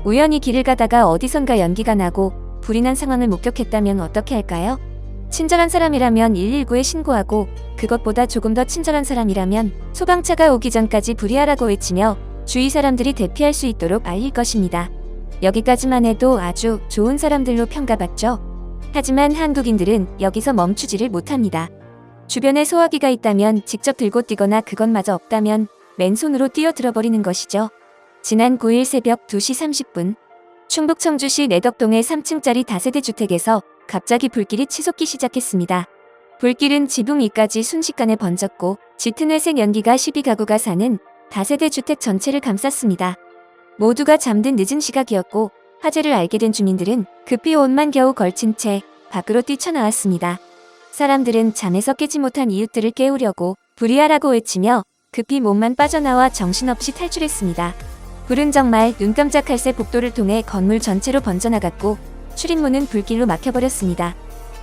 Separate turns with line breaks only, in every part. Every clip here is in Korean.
우연히 길을 가다가 어디선가 연기가 나고 불이 난 상황을 목격했다면 어떻게 할까요? 친절한 사람이라면 119에 신고하고, 그것보다 조금 더 친절한 사람이라면 소방차가 오기 전까지 불이하라고 외치며 주위 사람들이 대피할 수 있도록 알릴 것입니다. 여기까지만 해도 아주 좋은 사람들로 평가받죠. 하지만 한국인들은 여기서 멈추지를 못합니다. 주변에 소화기가 있다면 직접 들고 뛰거나 그것마저 없다면 맨손으로 뛰어들어 버리는 것이죠. 지난 9일 새벽 2시 30분 충북 청주시 내덕동의 3층짜리 다세대 주택에서 갑자기 불길이 치솟기 시작했습니다. 불길은 지붕 위까지 순식간에 번졌고 짙은 회색 연기가 12가구가 사는 다세대 주택 전체를 감쌌습니다. 모두가 잠든 늦은 시각이었고 화재를 알게 된 주민들은 급히 옷만 겨우 걸친 채 밖으로 뛰쳐나왔습니다. 사람들은 잠에서 깨지 못한 이웃들을 깨우려고 불이하라고 외치며 급히 몸만 빠져나와 정신없이 탈출했습니다. 불은 정말 눈 깜짝할 새 복도를 통해 건물 전체로 번져나갔고 출입문은 불길로 막혀버렸습니다.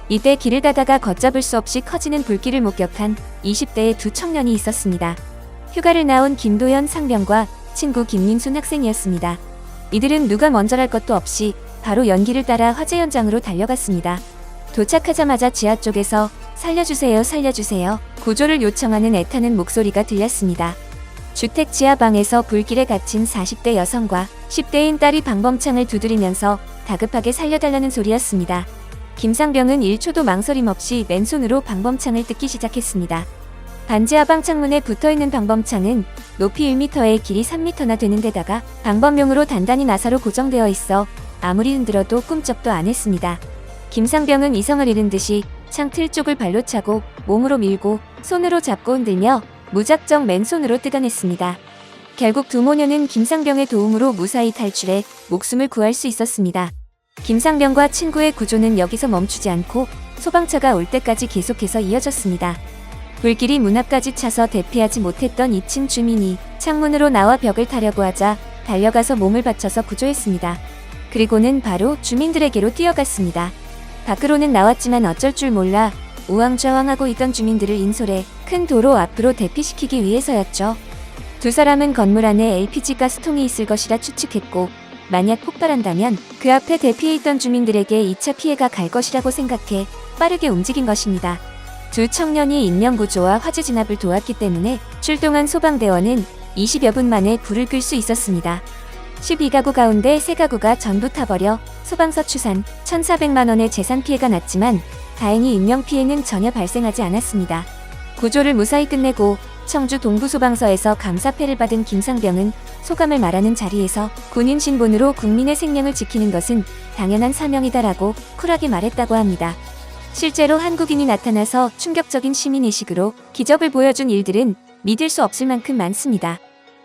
이때 길을 가다가 걷잡을 수 없이 커지는 불길을 목격한 20대의 두 청년이 있었습니다. 휴가를 나온 김도현 상병과 친구 김민순 학생이었습니다. 이들은 누가 먼저랄 것도 없이 바로 연기를 따라 화재 현장으로 달려갔습니다. 도착하자마자 지하 쪽에서 살려주세요, 살려주세요, 구조를 요청하는 애타는 목소리가 들렸습니다. 주택 지하방에서 불길에 갇힌 40대 여성과 10대인 딸이 방범창을 두드리면서 다급하게 살려달라는 소리였습니다. 김상병은 1초도 망설임 없이 맨손으로 방범창을 뜯기 시작했습니다. 반지하방 창문에 붙어있는 방범창은 높이 1m에 길이 3m나 되는 데다가 방범용으로 단단히 나사로 고정되어 있어 아무리 흔들어도 꿈쩍도 안 했습니다. 김상병은 이성을 잃은 듯이 창 틀 쪽을 발로 차고 몸으로 밀고 손으로 잡고 흔들며 무작정 맨손으로 뜯어냈습니다. 결국 두 모녀는 김상병의 도움으로 무사히 탈출해 목숨을 구할 수 있었습니다. 김상병과 친구의 구조는 여기서 멈추지 않고 소방차가 올 때까지 계속해서 이어졌습니다. 불길이 문 앞까지 차서 대피하지 못했던 2층 주민이 창문으로 나와 벽을 타려고 하자 달려가서 몸을 받쳐서 구조했습니다. 그리고는 바로 주민들에게로 뛰어갔습니다. 밖으로는 나왔지만 어쩔 줄 몰라 우왕좌왕하고 있던 주민들을 인솔해 큰 도로 앞으로 대피시키기 위해서였죠. 두 사람은 건물 안에 LPG 가스통이 있을 것이라 추측했고, 만약 폭발한다면 그 앞에 대피해 있던 주민들에게 2차 피해가 갈 것이라고 생각해 빠르게 움직인 것입니다. 두 청년이 인명구조와 화재 진압을 도왔기 때문에 출동한 소방대원은 20여 분 만에 불을 끌 수 있었습니다. 12가구 가운데 3가구가 전부 타버려 소방서 추산 1,400만 원의 재산 피해가 났지만 다행히 인명피해는 전혀 발생하지 않았습니다. 구조를 무사히 끝내고 청주 동부소방서에서 감사패를 받은 김상병은 소감을 말하는 자리에서 군인 신분으로 국민의 생명을 지키는 것은 당연한 사명이다라고 쿨하게 말했다고 합니다. 실제로 한국인이 나타나서 충격적인 시민의식으로 기적을 보여준 일들은 믿을 수 없을 만큼 많습니다.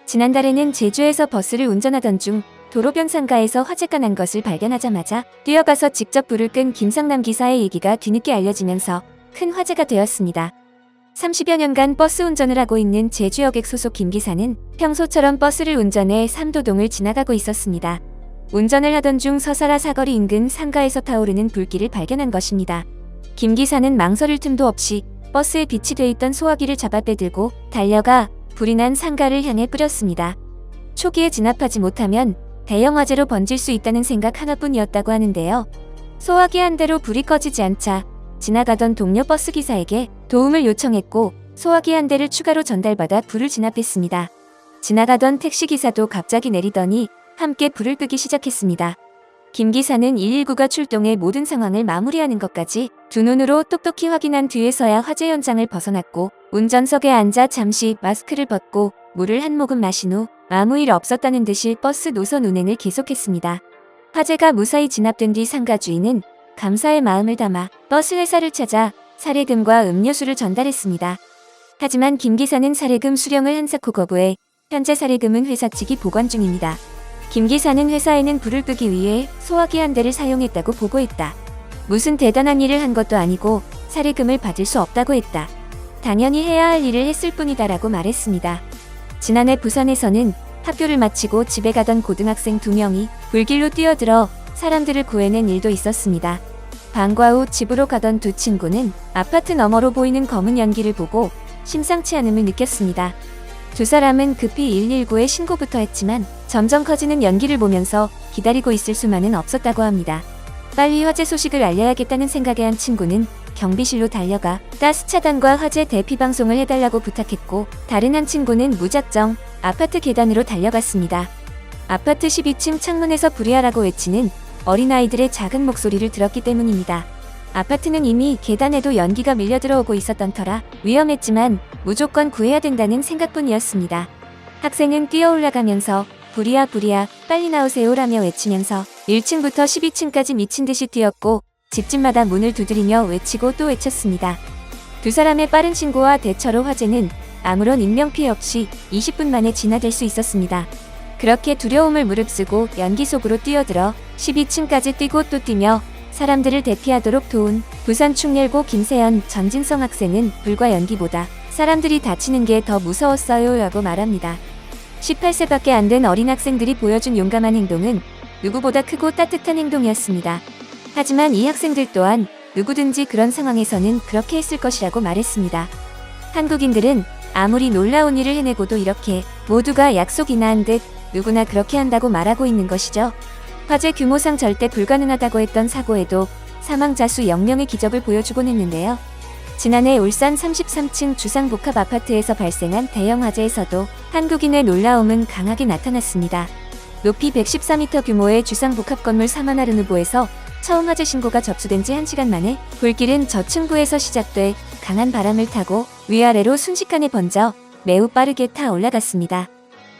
지난달에는 제주에서 버스를 운전하던 중 도로변 상가에서 화재가 난 것을 발견하자마자 뛰어가서 직접 불을 끈 김상남 기사의 얘기가 뒤늦게 알려지면서 큰 화제가 되었습니다. 30여 년간 버스 운전을 하고 있는 제주여객 소속 김 기사는 평소처럼 버스를 운전해 삼도동을 지나가고 있었습니다. 운전을 하던 중 서사라 사거리 인근 상가에서 타오르는 불길을 발견한 것입니다. 김 기사는 망설일 틈도 없이 버스에 비치돼 있던 소화기를 잡아 빼들고 달려가 불이 난 상가를 향해 뿌렸습니다. 초기에 진압하지 못하면 대형 화재로 번질 수 있다는 생각 하나뿐이었다고 하는데요. 소화기 한 대로 불이 꺼지지 않자 지나가던 동료 버스 기사에게 도움을 요청했고 소화기 한 대를 추가로 전달받아 불을 진압했습니다. 지나가던 택시 기사도 갑자기 내리더니 함께 불을 끄기 시작했습니다. 김 기사는 119가 출동해 모든 상황을 마무리하는 것까지 두 눈으로 똑똑히 확인한 뒤에서야 화재 현장을 벗어났고 운전석에 앉아 잠시 마스크를 벗고 물을 한 모금 마신 후 아무 일 없었다는 듯이 버스 노선 운행을 계속했습니다. 화재가 무사히 진압된 뒤 상가 주인은 감사의 마음을 담아 버스 회사를 찾아 사례금과 음료수를 전달했습니다. 하지만 김 기사는 사례금 수령을 한사코 거부해 현재 사례금은 회사 측이 보관 중입니다. 김 기사는 회사에는 불을 끄기 위해 소화기 한 대를 사용했다고 보고했다. 무슨 대단한 일을 한 것도 아니고 사례금을 받을 수 없다고 했다. 당연히 해야 할 일을 했을 뿐이다라고 말했습니다. 지난해 부산에서는 학교를 마치고 집에 가던 고등학생 2명이 불길로 뛰어들어 사람들을 구해낸 일도 있었습니다. 방과 후 집으로 가던 두 친구는 아파트 너머로 보이는 검은 연기를 보고 심상치 않음을 느꼈습니다. 두 사람은 급히 119에 신고부터 했지만 점점 커지는 연기를 보면서 기다리고 있을 수만은 없었다고 합니다. 빨리 화재 소식을 알려야겠다는 생각에 한 친구는 경비실로 달려가 가스 차단과 화재 대피 방송을 해달라고 부탁했고, 다른 한 친구는 무작정 아파트 계단으로 달려갔습니다. 아파트 12층 창문에서 불이하라고 외치는 어린아이들의 작은 목소리를 들었기 때문입니다. 아파트는 이미 계단에도 연기가 밀려 들어오고 있었던 터라 위험했지만 무조건 구해야 된다는 생각뿐이었습니다. 학생은 뛰어 올라가면서 불이야 불이야 빨리 나오세요라며 외치면서 1층부터 12층까지 미친 듯이 뛰었고, 집집마다 문을 두드리며 외치고 또 외쳤습니다. 두 사람의 빠른 신고와 대처로 화재는 아무런 인명피해 없이 20분 만에 진화될 수 있었습니다. 그렇게 두려움을 무릅쓰고 연기 속으로 뛰어들어 12층까지 뛰고 또 뛰며 사람들을 대피하도록 도운 부산 충렬고 김세연, 전진성 학생은 불과 연기보다 사람들이 다치는 게 더 무서웠어요 라고 말합니다. 18세밖에 안 된 어린 학생들이 보여준 용감한 행동은 누구보다 크고 따뜻한 행동이었습니다. 하지만 이 학생들 또한 누구든지 그런 상황에서는 그렇게 했을 것이라고 말했습니다. 한국인들은 아무리 놀라운 일을 해내고도 이렇게 모두가 약속이나 한 듯 누구나 그렇게 한다고 말하고 있는 것이죠. 화재 규모상 절대 불가능하다고 했던 사고에도 사망자 수 0명의 기적을 보여주곤 했는데요. 지난해 울산 33층 주상복합 아파트에서 발생한 대형 화재에서도 한국인의 놀라움은 강하게 나타났습니다. 높이 114m 규모의 주상복합 건물 사마나르누보에서 처음 화재 신고가 접수된 지 1시간 만에 불길은 저층부에서 시작돼 강한 바람을 타고 위아래로 순식간에 번져 매우 빠르게 타 올라갔습니다.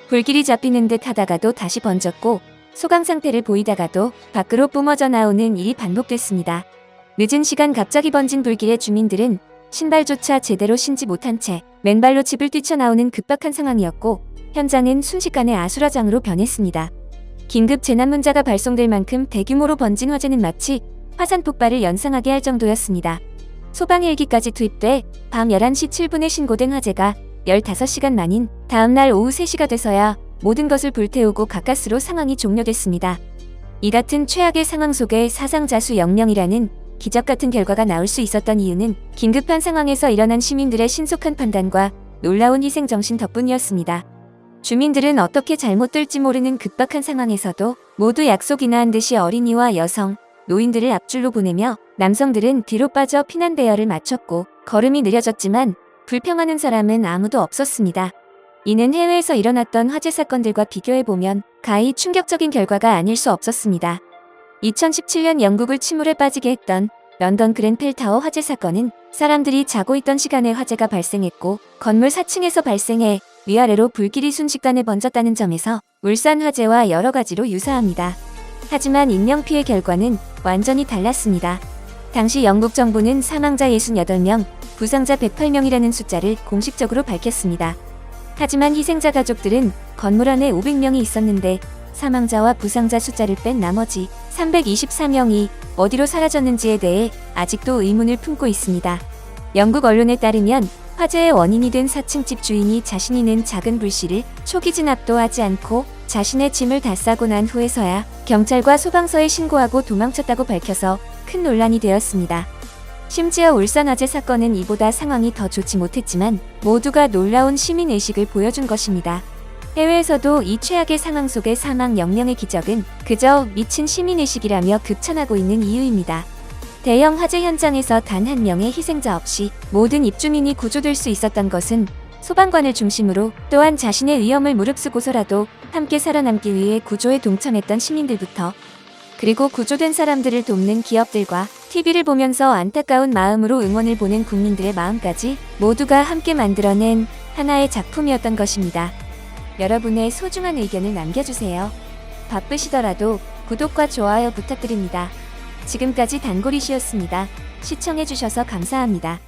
불길이 잡히는 듯 하다가도 다시 번졌고, 소강 상태를 보이다가도 밖으로 뿜어져 나오는 일이 반복됐습니다. 늦은 시간 갑자기 번진 불길에 주민들은 신발조차 제대로 신지 못한 채 맨발로 집을 뛰쳐나오는 급박한 상황이었고, 현장은 순식간에 아수라장으로 변했습니다. 긴급 재난 문자가 발송될 만큼 대규모로 번진 화재는 마치 화산 폭발을 연상하게 할 정도였습니다. 소방 헬기까지 투입돼 밤 11시 7분에 신고된 화재가 15시간 만인 다음날 오후 3시가 돼서야 모든 것을 불태우고 가까스로 상황이 종료됐습니다. 이 같은 최악의 상황 속에 사상자 수 0명이라는 기적 같은 결과가 나올 수 있었던 이유는 긴급한 상황에서 일어난 시민들의 신속한 판단과 놀라운 희생정신 덕분이었습니다. 주민들은 어떻게 잘못 될지 모르는 급박한 상황에서도 모두 약속이나 한 듯이 어린이와 여성, 노인들을 앞줄로 보내며 남성들은 뒤로 빠져 피난 대열을 마쳤고, 걸음이 느려졌지만 불평하는 사람은 아무도 없었습니다. 이는 해외에서 일어났던 화재 사건들과 비교해보면 가히 충격적인 결과가 아닐 수 없었습니다. 2017년 영국을 침울에 빠지게 했던 런던 그랜펠타워 화재 사건은 사람들이 자고 있던 시간에 화재가 발생했고, 건물 4층에서 발생해 위아래로 불길이 순식간에 번졌다는 점에서 울산 화재와 여러 가지로 유사합니다. 하지만 인명피해 결과는 완전히 달랐습니다. 당시 영국 정부는 사망자 68명, 부상자 108명이라는 숫자를 공식적으로 밝혔습니다. 하지만 희생자 가족들은 건물 안에 500명이 있었는데 사망자와 부상자 숫자를 뺀 나머지 324명이 어디로 사라졌는지에 대해 아직도 의문을 품고 있습니다. 영국 언론에 따르면 화재의 원인이 된 4층 집 주인이 자신이 낸 작은 불씨를 초기 진압도 하지 않고 자신의 짐을 다 싸고 난 후에서야 경찰과 소방서에 신고하고 도망쳤다고 밝혀서 큰 논란이 되었습니다. 심지어 울산 화재 사건은 이보다 상황이 더 좋지 못했지만 모두가 놀라운 시민의식을 보여준 것입니다. 해외에서도 이 최악의 상황 속의 사망 0명의 기적은 그저 미친 시민의식이라며 극찬하고 있는 이유입니다. 대형 화재 현장에서 단 한 명의 희생자 없이 모든 입주민이 구조될 수 있었던 것은 소방관을 중심으로 또한 자신의 위험을 무릅쓰고서라도 함께 살아남기 위해 구조에 동참했던 시민들부터, 그리고 구조된 사람들을 돕는 기업들과 TV를 보면서 안타까운 마음으로 응원을 보낸 국민들의 마음까지 모두가 함께 만들어낸 하나의 작품이었던 것입니다. 여러분의 소중한 의견을 남겨주세요. 바쁘시더라도 구독과 좋아요 부탁드립니다. 지금까지 단골이시였습니다. 시청해주셔서 감사합니다.